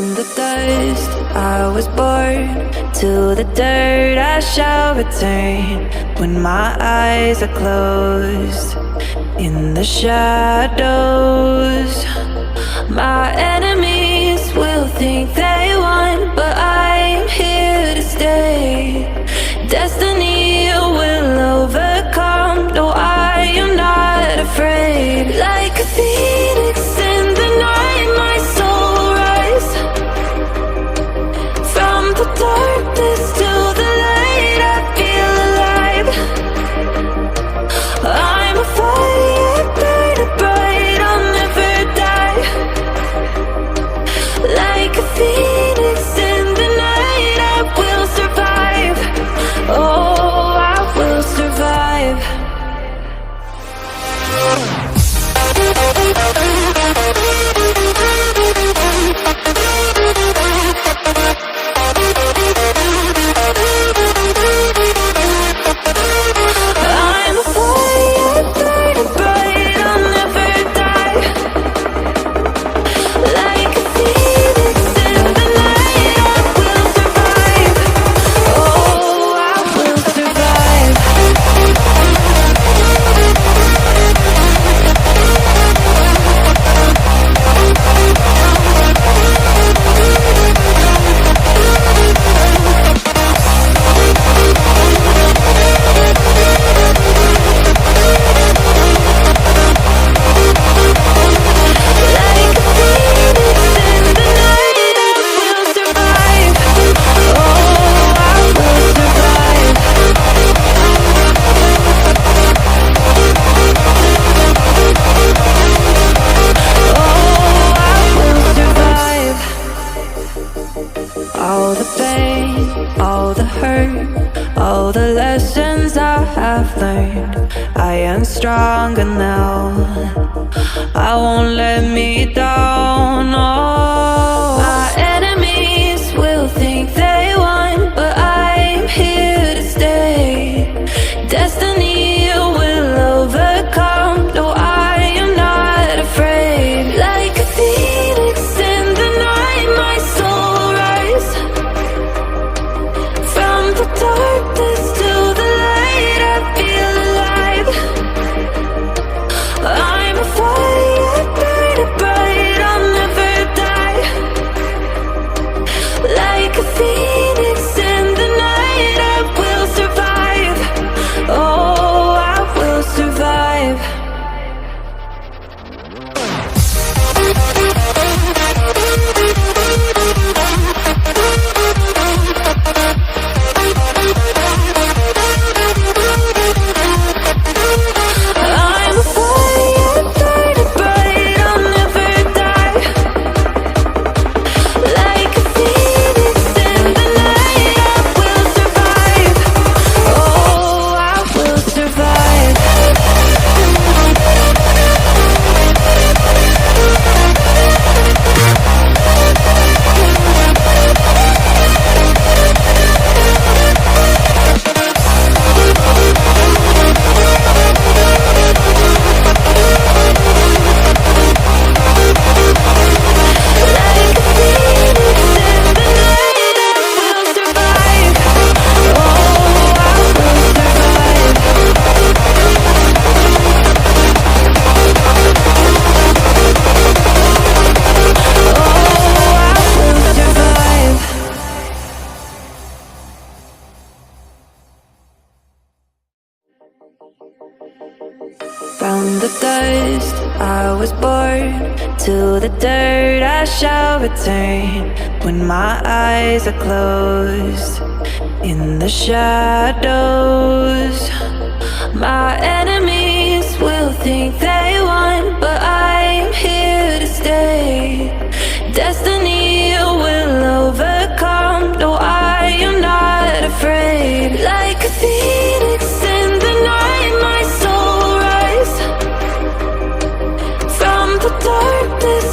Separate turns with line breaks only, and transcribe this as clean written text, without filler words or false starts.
From the dust I was born, to the dirt I shall return. When my eyes are closed, in the shadows, my enemies will think they won, but I'm here to stay. Destiny will overcome, no, I am not afraid. Like a phoenix in the night, my soul rise. From the darkness to the light, I feel alive. I'm a fire, burning bright, I'll never die. Like a phoenix in the night, I will survive. Oh, I will survive. I'm a fire, burning bright, I'll never die. Like a phoenix in the night, I will survive. Oh, I will survive. All the pain, all the hurt, all the lessons I have learned, I am stronger now. I won't let me down. Oh, my enemies will think they won, but I'm here to stay. Destiny will overcome, no, I am not afraid. Like a phoenix in the night, my soul rise. From the darkness to the light, I feel alive. I'm a fire, burning bright, I'll never die. Like a phoenix in the night, I will survive. Oh, I will survive. I'm a fire, burning bright, I'll never die. Like a phoenix in the night, I will survive. Oh, I will survive. Like a phoenix in the night, I will survive. Oh, I will survive. Oh, I will survive. From the dust I was born, to the dirt I shall return. When my eyes are closed, in the shadows, my enemies will think they won, but I'm here to stay. Destiny will overcome, no, I am not afraid. Like a phoenix in the night, my soul rise. From the darkness